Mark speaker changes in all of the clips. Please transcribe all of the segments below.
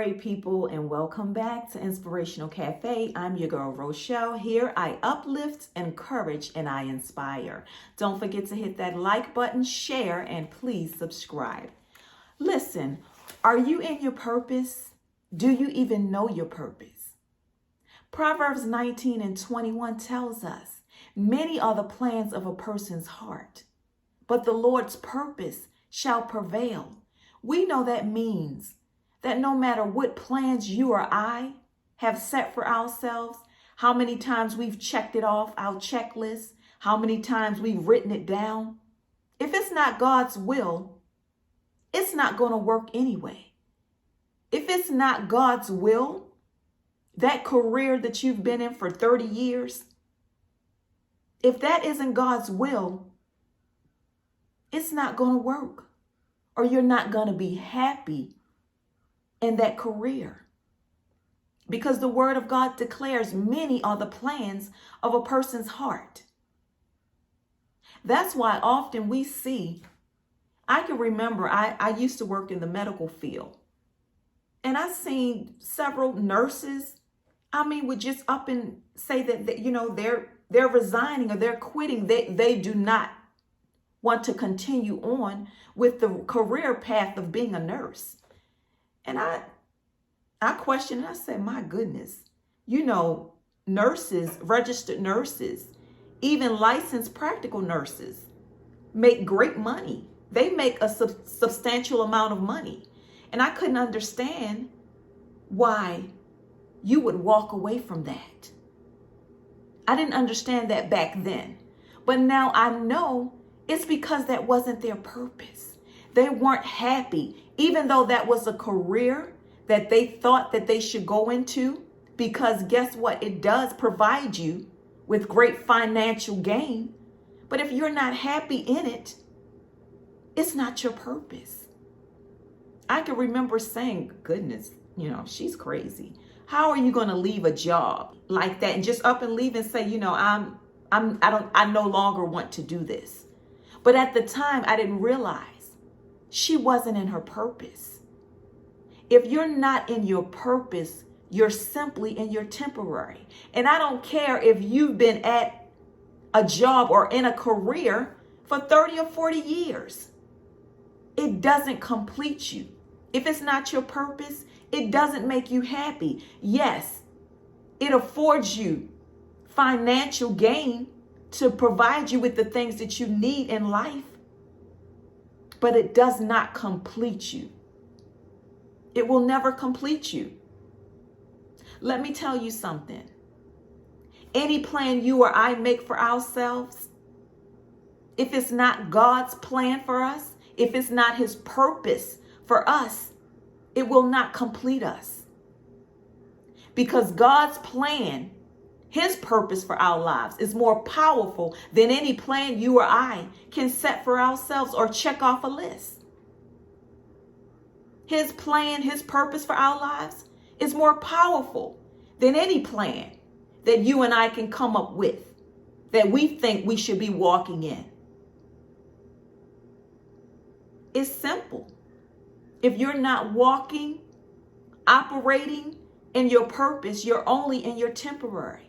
Speaker 1: great people, and welcome back to Inspirational Cafe. I'm your girl, Rochelle. Here I uplift, encourage, and I inspire. Don't forget to hit that like button, share, and please subscribe. Listen, are you in your purpose? Do you even know your purpose? Proverbs 19 and 21 tells us, many are the plans of a person's heart, but the Lord's purpose shall prevail. We know that means that no matter what plans you or I have set for ourselves, how many times we've checked it off our checklist, how many times we've written it down, if it's not God's will, it's not going to work anyway. If it's not God's will, that career that you've been in for 30 years, if that isn't God's will, it's not going to work, or you're not going to be happy in that career. Because the word of God declares many are the plans of a person's heart. That's why often we see, I can remember I used to work in the medical field, and I've seen several nurses, would just up and say that they're resigning or they're quitting. They do not want to continue on with the career path of being a nurse. And I questioned, I said, my goodness, nurses, registered nurses, even licensed practical nurses make great money. They make a substantial amount of money. And I couldn't understand why you would walk away from that. I didn't understand that back then. But now I know it's because that wasn't their purpose. They weren't happy, even though that was a career that they thought that they should go into, because guess what? It does provide you with great financial gain. But if you're not happy in it, it's not your purpose. I can remember saying, goodness, she's crazy. How are you going to leave a job like that and just up and leave and say, I no longer want to do this. But at the time, I didn't realize she wasn't in her purpose. If you're not in your purpose, you're simply in your temporary. And I don't care if you've been at a job or in a career for 30 or 40 years. It doesn't complete you. If it's not your purpose, it doesn't make you happy. Yes, it affords you financial gain to provide you with the things that you need in life, but it does not complete you. It will never complete you. Let me tell you something. Any plan you or I make for ourselves, if it's not God's plan for us, if it's not his purpose for us, it will not complete us. Because God's plan, his purpose for our lives, is more powerful than any plan you or I can set for ourselves or check off a list. His plan, his purpose for our lives is more powerful than any plan that you and I can come up with that we think we should be walking in. It's simple. If you're not walking, operating in your purpose, you're only in your temporary.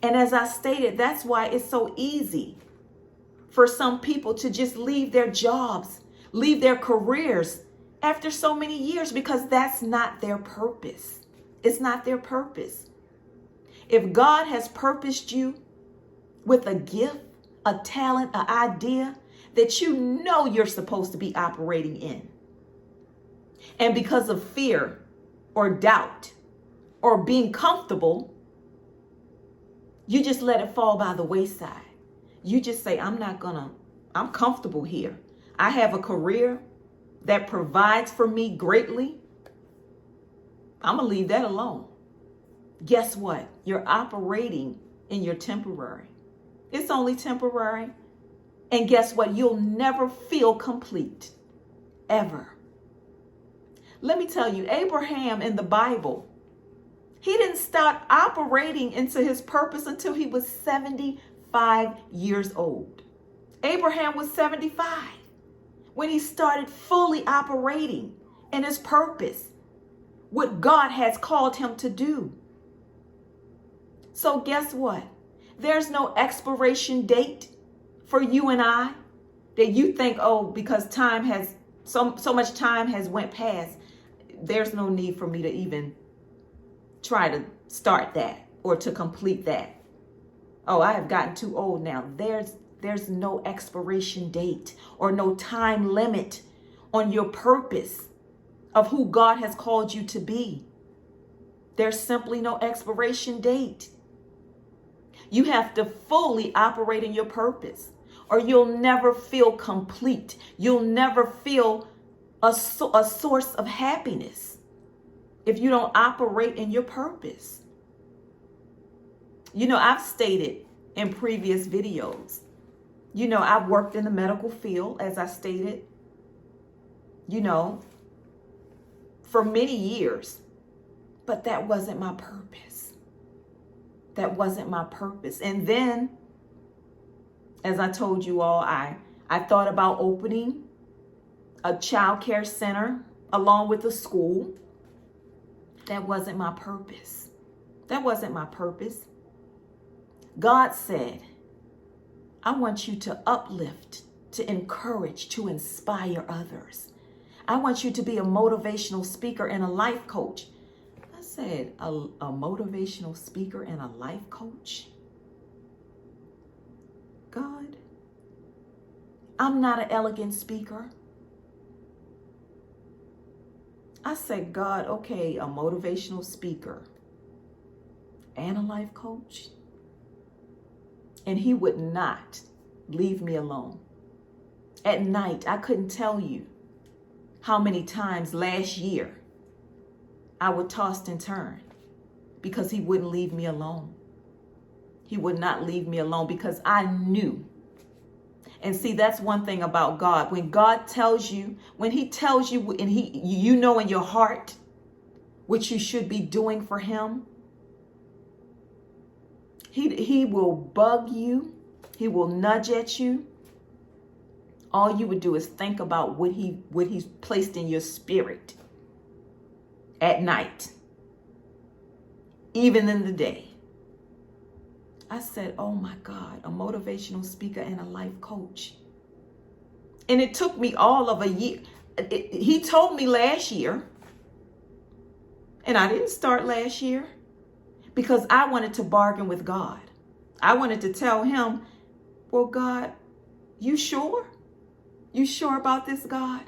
Speaker 1: And as I stated, that's why it's so easy for some people to just leave their jobs, leave their careers after so many years, because that's not their purpose. It's not their purpose. If God has purposed you with a gift, a talent, an idea that you're supposed to be operating in, and because of fear or doubt or being comfortable, you just let it fall by the wayside. You just say, I'm comfortable here. I have a career that provides for me greatly. I'm going to leave that alone. Guess what? You're operating in your temporary. It's only temporary. And guess what? You'll never feel complete. Ever. Let me tell you, Abraham in the Bible, he didn't start operating into his purpose until he was 75 years old. Abraham was 75 when he started fully operating in his purpose. what God has called him to do. So guess what? There's no expiration date for you and I that you think, oh, because time has so much time has went past, there's no need for me to even try to start that or to complete that. Oh, I have gotten too old now. There's no expiration date or no time limit on your purpose of who God has called you to be. There's simply no expiration date. You have to fully operate in your purpose, or you'll never feel complete. You'll never feel a source of happiness if you don't operate in your purpose. You know, I've stated in previous videos, you know, I've worked in the medical field, as I stated, you know, for many years, but that wasn't my purpose. That wasn't my purpose. And then, as I told you all, I thought about opening a child care center along with a school. That wasn't my purpose. That wasn't my purpose. God said, I want you to uplift, to encourage, to inspire others. I want you to be a motivational speaker and a life coach. I said, a motivational speaker and a life coach? God, I'm not an elegant speaker. I said, God, okay, a motivational speaker and a life coach? And he would not leave me alone. At night, I couldn't tell you how many times last year I would toss and turn because he wouldn't leave me alone. He would not leave me alone because I knew. And see, that's one thing about God. When God tells you, when he tells you, and you know in your heart what you should be doing for him, he will bug you. He will nudge at you. All you would do is think about what he's placed in your spirit at night, even in the day. I said, oh my God, a motivational speaker and a life coach. And it took me all of a year. He told me last year, and I didn't start last year because I wanted to bargain with God. I wanted to tell him, well, God, you sure? You sure about this, God?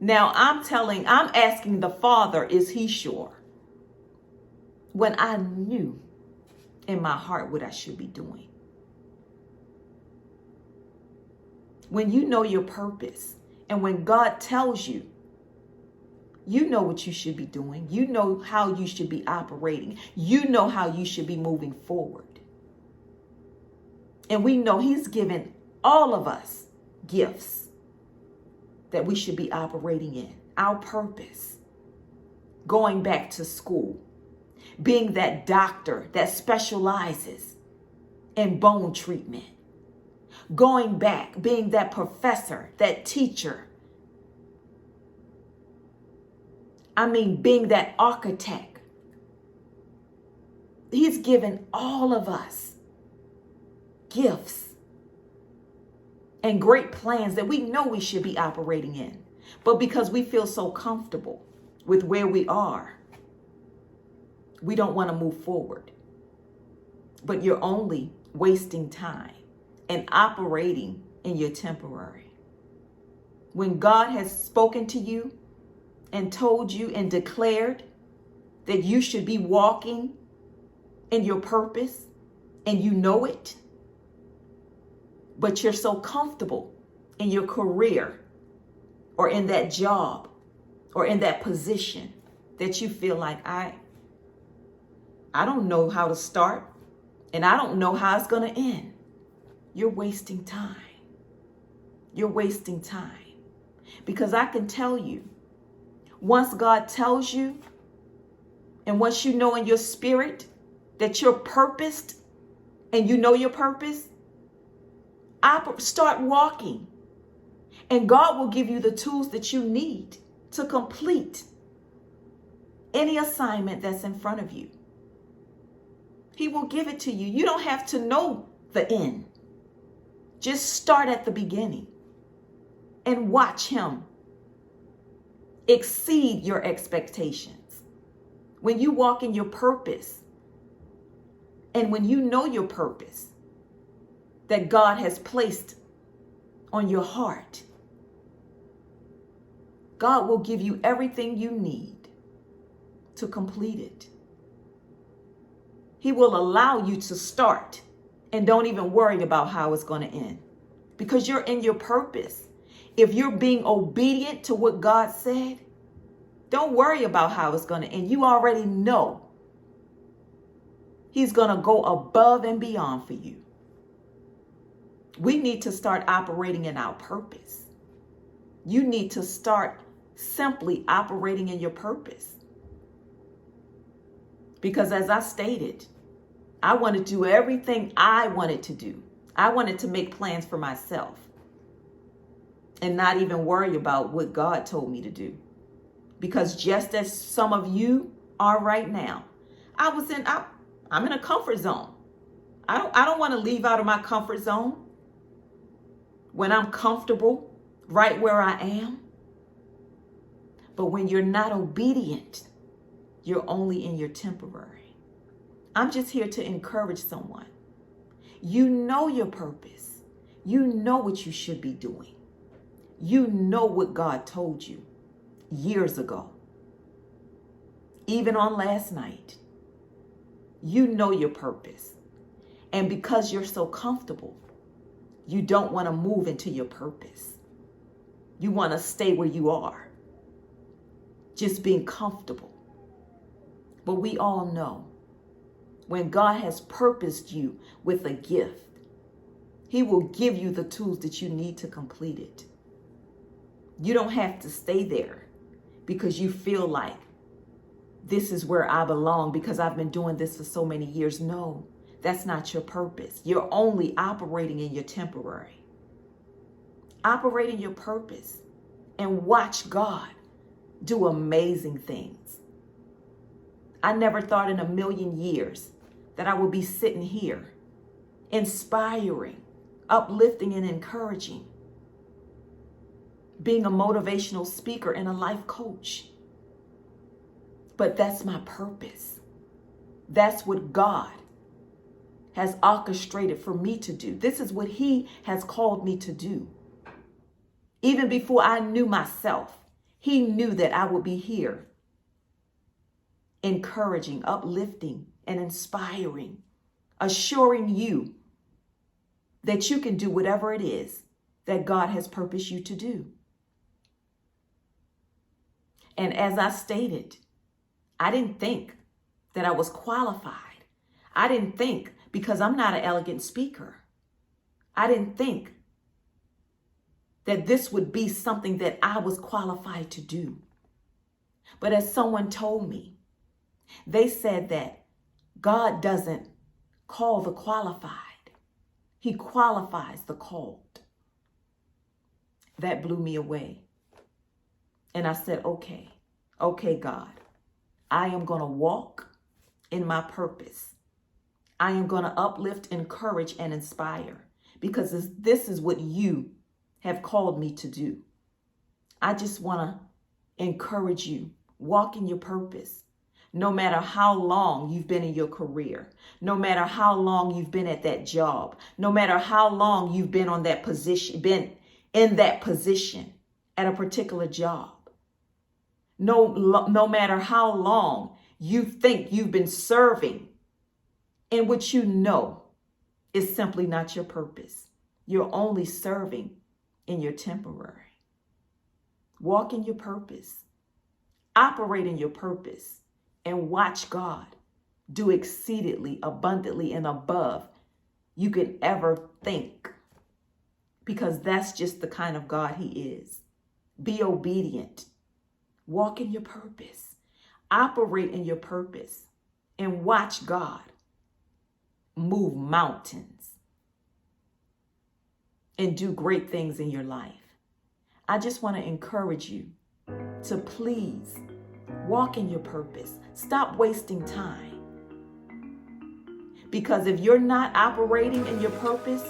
Speaker 1: Now I'm asking the Father, is he sure? When I knew in my heart what I should be doing. When you know your purpose, and when God tells you, you know what you should be doing. You know how you should be operating. You know how you should be moving forward. And we know he's given all of us gifts that we should be operating in. Our purpose. Going back to school. Being that doctor that specializes in bone treatment. Going back, being that professor, that teacher. Being that architect. He's given all of us gifts and great plans that we know we should be operating in. But because we feel so comfortable with where we are, we don't want to move forward. But you're only wasting time and operating in your temporary. When God has spoken to you and told you and declared that you should be walking in your purpose, and you know it, but you're so comfortable in your career or in that job or in that position that you feel like, I don't know how to start and I don't know how it's going to end. You're wasting time. You're wasting time. Because I can tell you, once God tells you, and once you know in your spirit that you're purposed and you know your purpose, start walking. And God will give you the tools that you need to complete any assignment that's in front of you. He will give it to you. You don't have to know the end. Just start at the beginning and watch him exceed your expectations. When you walk in your purpose and when you know your purpose that God has placed on your heart, God will give you everything you need to complete it. He will allow you to start and don't even worry about how it's going to end because you're in your purpose. If you're being obedient to what God said, don't worry about how it's going to end. You already know he's going to go above and beyond for you. We need to start operating in our purpose. You need to start simply operating in your purpose. Because as I stated, I wanted to do everything I wanted to do. I wanted to make plans for myself and not even worry about what God told me to do. Because just as some of you are right now, I'm in a comfort zone. I don't want to leave out of my comfort zone when I'm comfortable right where I am. But when you're not obedient, you're only in your temporary. I'm just here to encourage someone. You know your purpose. You know what you should be doing. You know what God told you years ago. Even on last night. You know your purpose. And because you're so comfortable, you don't want to move into your purpose. You want to stay where you are. Just being comfortable. But we all know when God has purposed you with a gift, he will give you the tools that you need to complete it. You don't have to stay there because you feel like this is where I belong because I've been doing this for so many years. No, that's not your purpose. You're only operating in your temporary. Operate in your purpose and watch God do amazing things. I never thought in a million years that I would be sitting here inspiring, uplifting, and encouraging, being a motivational speaker and a life coach. But that's my purpose. That's what God has orchestrated for me to do. This is what he has called me to do. Even before I knew myself, he knew that I would be here encouraging, uplifting, and inspiring, assuring you that you can do whatever it is that God has purposed you to do. And as I stated, I didn't think that I was qualified. I didn't think, because I'm not an elegant speaker, I didn't think that this would be something that I was qualified to do. But as someone told me, they said that God doesn't call the qualified. He qualifies the called. That blew me away. And I said, okay, God, I am going to walk in my purpose. I am going to uplift, encourage, and inspire because this is what you have called me to do. I just want to encourage you. Walk in your purpose. No matter how long you've been in your career, no matter how long you've been at that job, no matter how long you've been on that position, been in that position at a particular job, no matter how long you think you've been serving in what you know is simply not your purpose. You're only serving in your temporary. Walk in your purpose. Operate in your purpose. And watch God do exceedingly, abundantly, and above you could ever think. Because that's just the kind of God he is. Be obedient. Walk in your purpose. Operate in your purpose. And watch God move mountains and do great things in your life. I just want to encourage you to please Walk in your purpose. Stop wasting time. Because if you're not operating in your purpose,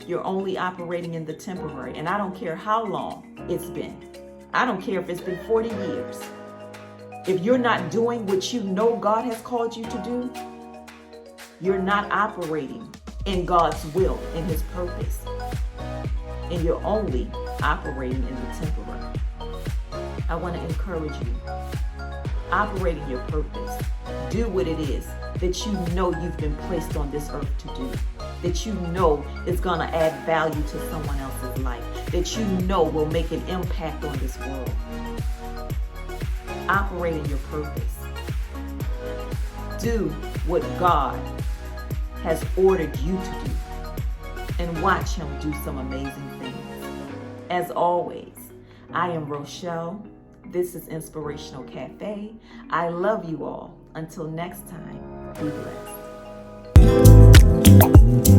Speaker 1: you're only operating in the temporary. And I don't care how long it's been. I don't care if it's been 40 years. If you're not doing what you know God has called you to do, you're not operating in God's will, in his purpose. And you're only operating in the temporary. I want to encourage you. Operate in your purpose. Do what it is that you know you've been placed on this earth to do. That you know is going to add value to someone else's life. That you know will make an impact on this world. Operate in your purpose. Do what God has ordered you to do. And watch him do some amazing things. As always, I am Rochelle. This is Inspirational Cafe. I love you all. Until next time, be blessed.